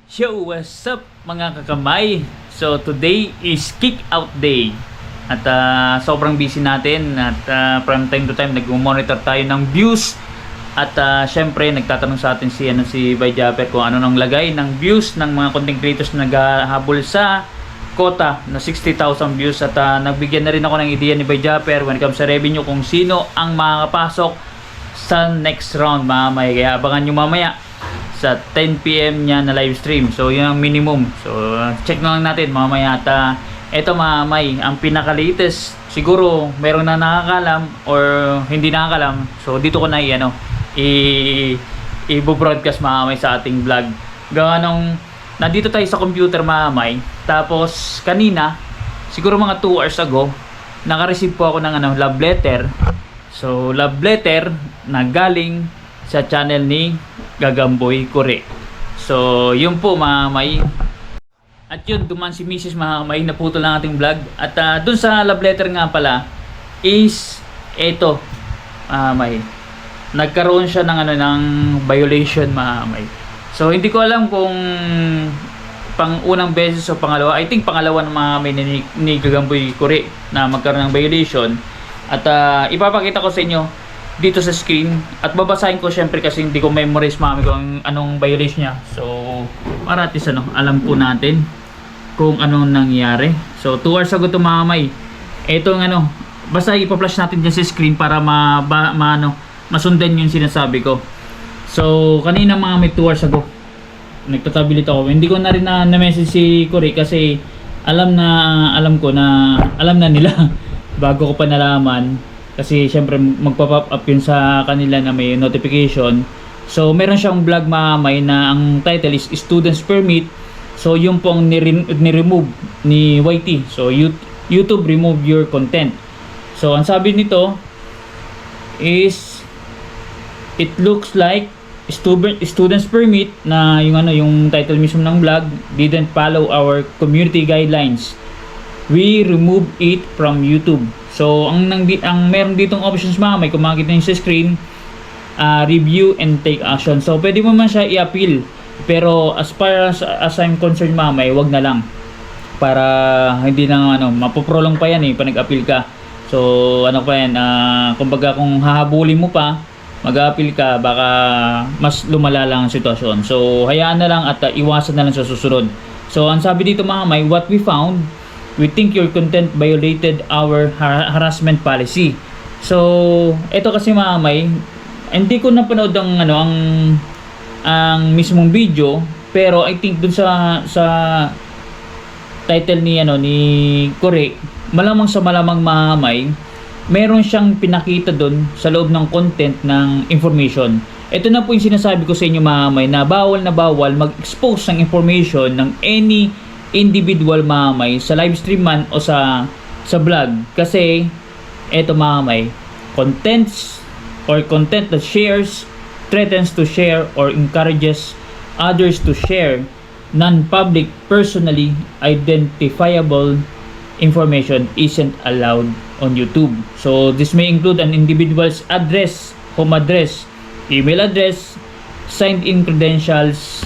Yo, what's up mga kakamay? So today is kick out day. At sobrang busy natin at from time to time nag-monitor tayo ng views. At syempre nagtatanong sa atin si Bay Japper kung ano nang lagay ng views ng mga content creators na naghahabol sa quota na 60,000 views. At nagbigyan na rin ako ng ideya ni Bay Japper when it comes sa revenue kung sino ang makakapasok sa next round mamaya. Kaya abangan nyo mamaya sa 10 PM niya na live stream. So yun ang minimum. So check na lang natin mamaya. At eto mamay, ang pinaka-latest siguro merong na nakakalam or hindi nakakalam. So dito ko na i-broadcast mamay sa ating vlog. Gawa nung nandito tayo sa computer mamay. Tapos kanina siguro mga 2 hours ago naka-receive po ako ng love letter. So love letter na galing sa channel ni Gagamboy Kore. So yun po mamay. At yun, duman si Mrs. Mamay, naputol lang ating vlog. At dun sa love letter nga pala is eto mamay, nagkaroon siya ng violation mamay. So hindi ko alam kung pang unang beses o pangalawa. I think pangalawa ng mamay ni Gagamboy Kore na magkaroon ng violation. At ipapakita ko sa inyo dito sa screen at babasahin ko syempre kasi hindi ko memorize mami kung anong violation niya. So para at least alam po natin kung anong nangyari. So 2 hours ago to mamay. Etong basta ipa-flash natin dyan sa screen para masundan yung sinasabi ko. So kanina mamay 2 hours ago nagtatabilit ako. Hindi ko na rin na message si Kore kasi alam ko na alam na nila bago ko pa nalaman. Kasi syempre magpa-pop up yun sa kanila na may notification. So meron siyang vlog mamay na ang title is Students Permit. So yun pong ni-remove ni YT. So YouTube remove your content. So ang sabi nito is it looks like Students Permit na yung title mismo ng vlog didn't follow our community guidelines. We remove it from YouTube. So ang meron ditong options mamay kung makikita niyo sa screen, review and take action. So pwede mo man siya i-appeal, pero as far as I'm concerned mamay, wag na lang para hindi na mapoprolong pa yan pa nag-appeal ka. So pa yan, kumbaga kung hahabulin mo pa mag-appeal ka, baka mas lumala lang ang sitwasyon. So hayaan na lang at iwasan na lang sa susunod. So ang sabi dito mamay, what we found, we think your content violated our harassment policy. So, ito kasi mamay, hindi ko napanood ang mismong video, pero I think dun sa title ni Kore, malamang mamay, meron siyang pinakita dun sa loob ng content ng information. Ito na po yung sinasabi ko sa inyo mamay na bawal mag-expose ng information ng any individual mamay sa live stream man o sa vlog. Kasi eto mamay, content that shares, threatens to share or encourages others to share non-public personally identifiable information isn't allowed on YouTube. So this may include an individual's address, home address, email address, signed in credentials,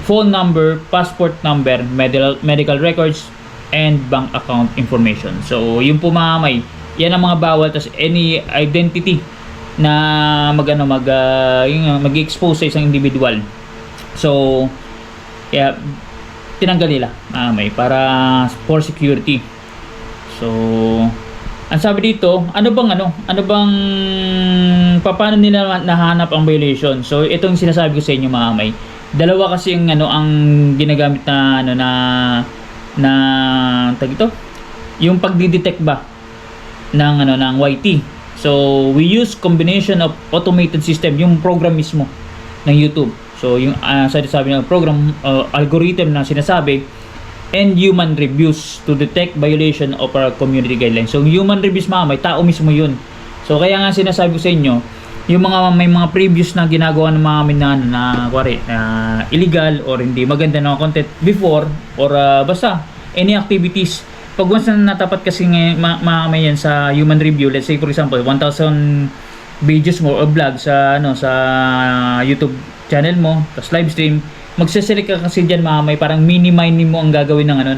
phone number, passport number, medical records, and bank account information. So yun po mamay, yan ang mga bawal. Tas any identity na mag-expose sa isang individual. So kaya tinanggal nila mamay para for security. So ang sabi dito, paano nila nahanap ang violation? So itong sinasabi ko sa inyo mamay, dalawa kasi ang ginagamit na tag ito, yung pagdi-detect ba ng YT. So we use combination of automated system, yung program mismo ng YouTube. So yung sabi ng program algorithm na sinasabi, and human reviews to detect violation of our community guidelines. So human reviews mamay, tao mismo yun. So kaya nga sinasabi ko sa inyo, yung may mga previews na ginagawa ng mga na illegal or hindi maganda na content before or basta any activities, pag once na natapat kasi mamay yan sa human review, let's say for example 1,000 videos mo o vlog sa YouTube channel mo, tapos live stream, magse-select ka kasi diyan mamay, parang mini-mini mo ang gagawin ng ano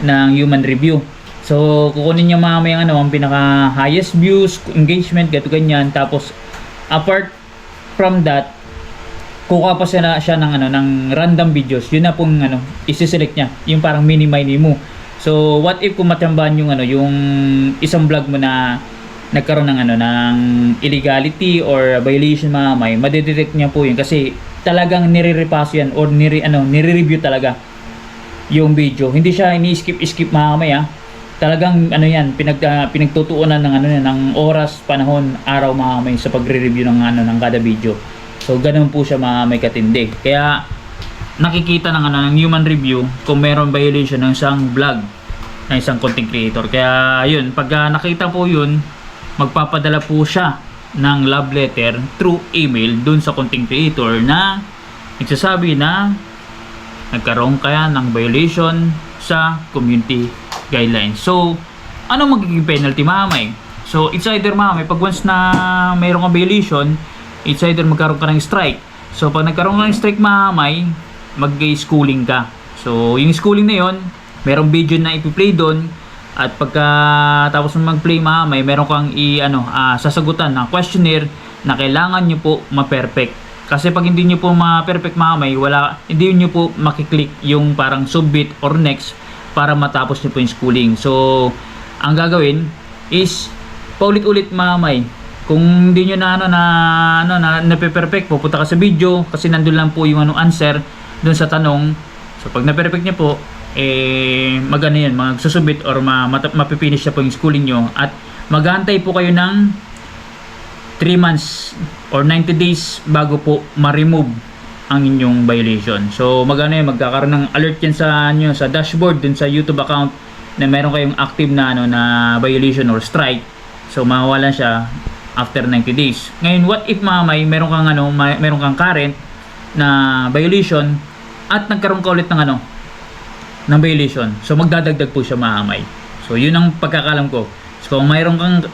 ng human review. So kukunin niya mamay ang ano, ang pinaka highest views, engagement, gato ganyan. Tapos apart from that, kukuha pa siya ng ano ng random videos. Yun na pong ano, i-select niya, yung parang mini-mini mo. So what if kung matsambahan yung ano, yung isang vlog mo na nagkaroon ng ano ng illegality or violation mamay, madedetect niya po yun kasi talagang nire-repass yan or nire-review talaga yung video. Hindi siya ini-skip mamay Talagang ano yan, pinagtutuunan ng ano ng oras, panahon, araw mamay sa pagre-review ng ano ng kada video. So ganoon po siya mamay katindi. Kaya nakikita ng ano ng human review kung meron violation ng isang vlog ng isang content creator. Kaya yun, pag nakita po yun, magpapadala po siya ng love letter through email dun sa content creator na nagsasabi na nagkaroon kaya ng violation sa community guidelines. So, ano magiging penalty mamay? So, it's either mamay, pag once na mayroong kang violation, it's either magkaroon ka ng strike. So, pag nagkaroon ka ng strike mamay, mag-schooling ka. So, yung schooling na yon, merong video na ipi-play doon. At pagka tapos mo mag-play mamay, meron kang sasagutan ng questionnaire na kailangan nyo po ma-perfect. Kasi pag hindi nyo po ma-perfect mamay, hindi nyo po makiklik yung parang submit or next para matapos nyo po yung schooling. So, ang gagawin is paulit-ulit mamay. Kung hindi nyo na perfect, pupunta ka sa video kasi nandun lang po yung answer dun sa tanong. So, pag na-perfect nyo po, magsusubmit or mapipinish siya po yung schooling nyo at maghantay po kayo ng 3 months or 90 days bago po ma-remove ang inyong violation. So magkakaroon ng alert yan sa dashboard dun sa YouTube account na meron kayong active na na violation or strike. So mawawalan siya after 90 days. Ngayon, what if mamay meron kang current na violation at nagkaroon ka ulit ng violation. So magdadagdag po siya mamay. So yun ang pagkakalam ko. So kung mayroon kang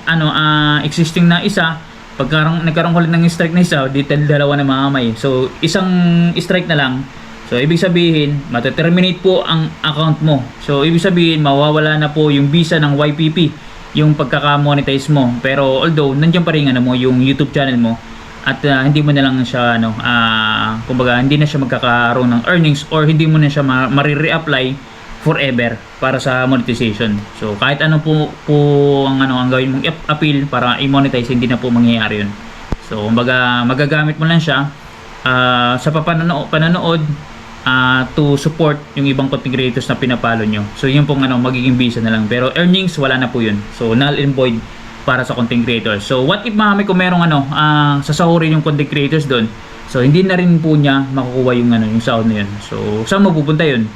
existing na isa, nagkaroon ulit ng strike na isa, detail dalawa na mamay. So isang strike na lang. So ibig sabihin, mataterminate po ang account mo. So ibig sabihin, mawawala na po yung visa ng YPP, yung pagkaka-monetize mo. Pero although nandiyan pa rin yung YouTube channel mo at hindi mo na lang siya kumbaga hindi na siya magkakaroon ng earnings or hindi mo na siya ma-re-apply forever para sa monetization. So kahit ano po ang gawin mong appeal para i-monetize, hindi na po mangyayari yun. So kumbaga magagamit mo lang siya sa pananood to support yung ibang content creators na pinapalo nyo. So yun pong magiging visa na lang. Pero earnings wala na po yun. So null and void para sa content creators. So what if kung merong sasahurin yung content creators doon, so hindi na rin po niya makukuha yung yung sahod na yun. So saan mapupunta yun?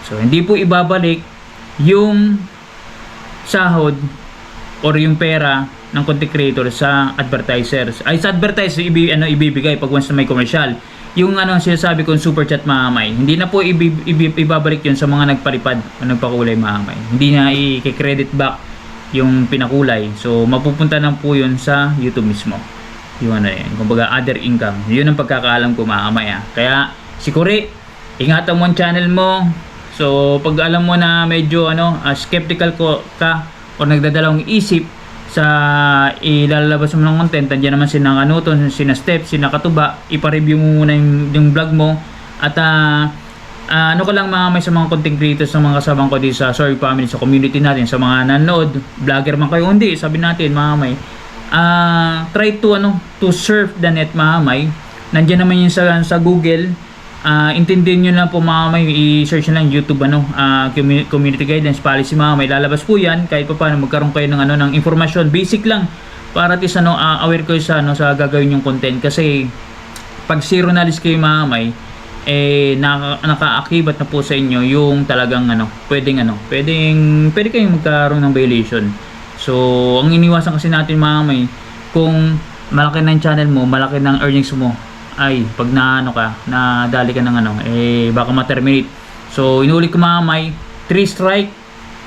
So hindi po ibabalik yung sahod or yung pera ng content creator sa advertisers. Ay sa advertiser ibibigay pag once na may commercial. Yung sinasabi kong super chat mamay, hindi na po ibabalik yun sa mga nagpalipad o nagpakulay mamay. Hindi na i-credit back yung pinakulay. So mapupunta na po yun sa YouTube mismo. Yung kumbaga other income. Yun ang pagkakaalam ko mamay. Kaya siguro ingatan mo ang channel mo. So pag alam mo na medyo skeptical ka o nagdadalawang isip sa ilalabas mo ng content, nandiyan naman sina Kanuton, sina Step, sina Katuba, ipa-review mo muna yung vlog mo at ko lang may sa mga content creators ng mga kasabang ko dito sa Sorry Family, sa community natin, sa mga nanood, vlogger man kayo, hindi, sabi natin mamay, try to surf the net mamay. Nandiyan naman yun sa Google. Intindihin nyo lang po mamay, i-search nyo lang YouTube community guidelines policy mamay, lalabas po yan kahit pa paano magkaroon kayo ng informasyon, basic lang para at least aware kayo sa gagawin yung content. Kasi pag zero knowledge kayo mamay, nakaakibat na po sa inyo yung talagang pwede kayong magkaroon ng violation. So ang iniwasan kasi natin mamay, kung malaki na yung channel mo, malaki ng earnings mo, ay pag nadali ka ng baka ma-terminate. So inulit ko mamay, 3 strike,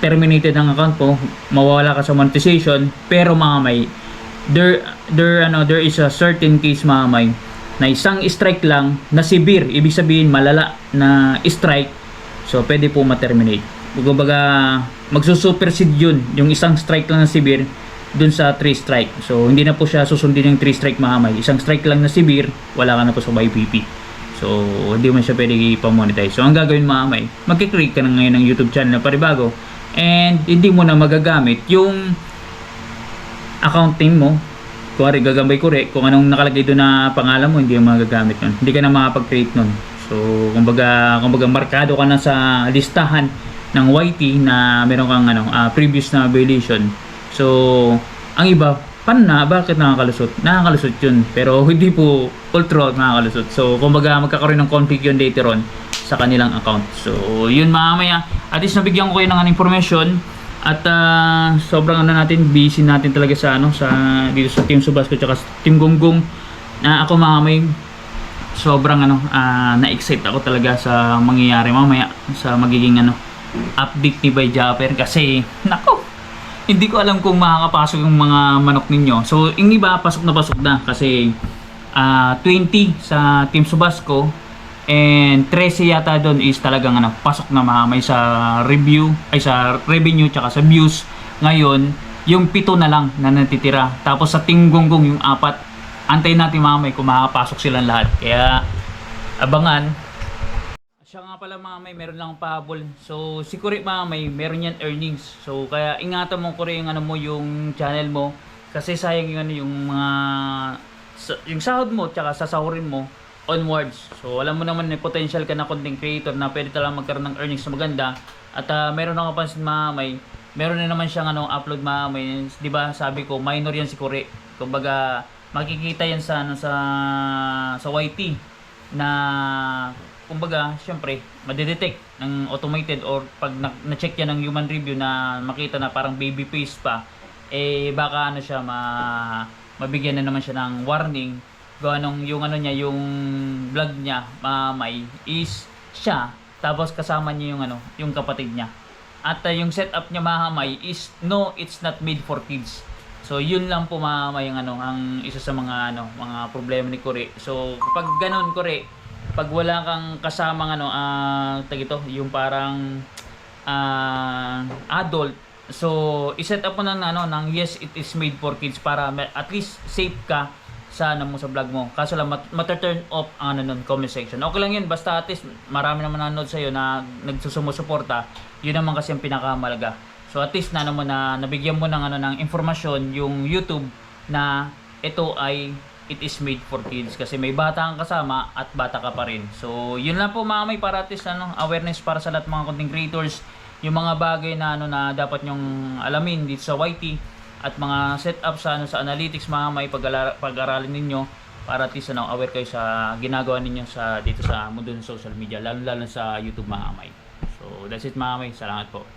terminated ang account po, mawawala ka sa monetization. Pero mamay, there is a certain case mamay na isang strike lang na severe, ibig sabihin malala na strike, so pwede po ma-terminate. Kumbaga magsusupersede yun, yung isang strike lang na severe dun sa 3 strike. So hindi na po siya susundin yung 3 strike mahamay. Isang strike lang na severe, wala ka na po sa YPP. So hindi mo siya pwede ipamonetize. So ang gagawin mahamay, magkikreate ka na ngayon ng YouTube channel na paribago, and hindi mo na magagamit yung account name mo. Kuwari gagambay kure, kung anong nakalagay doon na pangalan mo, hindi mo magagamit nun. Hindi ka na makapag-create nun. So kumbaga markado ka na sa listahan ng YT na meron kang previous na violation. So ang iba, paano na? Bakit nakakalusot? Nakakalusot yun, pero hindi po all throughout nakakalusot. So kumbaga magkakaroon ng conflict yun later on sa kanilang account. So yun mamaya, at least nabigyan ko kayo ng information. At sobrang natin, busy natin talaga sa sa dito sa Team Subasco at sa Team Gonggong. Ako mamay, sobrang na-excite ako talaga sa mangyayari mamaya sa magiging update ni Bay Japper, kasi nako, hindi ko alam kung makakapasok yung mga manok ninyo. So yung iba pasok na kasi 20 sa Team Subasco and 13 yata doon is talagang pasok na mahamay sa review, ay sa revenue tsaka sa views. Ngayon yung 7 na lang na natitira, tapos sa Team Gonggong yung 4. Antayin natin mahamay kung makakapasok silang lahat, kaya abangan. Siya nga pala mahamay, meron lang pahabol. So si Kuri mahamay, meron yan earnings, so kaya ingatan mo Kuri yung mo, yung channel mo, kasi sayang yung yung mga yung sahod mo tsaka sasahurin mo onwards. So alam mo naman, may potential ka na content creator na pwede talagang magkaroon ng earnings na maganda. At meron akong pansin mahamay, meron na naman siyang upload mahamay, di ba? Sabi ko minor yan si Kuri. Kumbaga makikita yan sa sa YT na kumbaga syempre madedetect ng automated, or pag na-check yan ng human review na makita na parang baby face pa, baka siya mabigyan na naman siya ng warning. Yung niya, yung vlog niya may is siya, tapos kasama niya yung kapatid niya, at yung setup niya mahamay is no, it's not made for kids. So yun lang po mahamay ang isa sa mga mga problema ni Kuri. So kapag ganon Kuri, pag wala kang kasamang yung parang adult, so i-set up mo ng yes, it is made for kids, para at least safe ka sa mo sa vlog mo. Kaso lang turn off ang comment section. Okay lang yun, basta at least marami naman nanonood sa iyo na nagsusumusuporta. Yun naman kasi ang pinakamalaga. So at least na nabigyan mo ng ng informasyon yung YouTube na ito ay it is made for kids, kasi may bata kang kasama at bata ka pa rin. So yun lang po mamay, para at least awareness para sa lahat mga content creators, yung mga bagay na na dapat nyong alamin dito sa YT, at mga setup sa sa analytics mamay, pag-aralin ninyo, para at least aware kayo sa ginagawa ninyo sa dito sa mundo ng social media, lalo sa YouTube mamay. So that's it mamay, salamat po.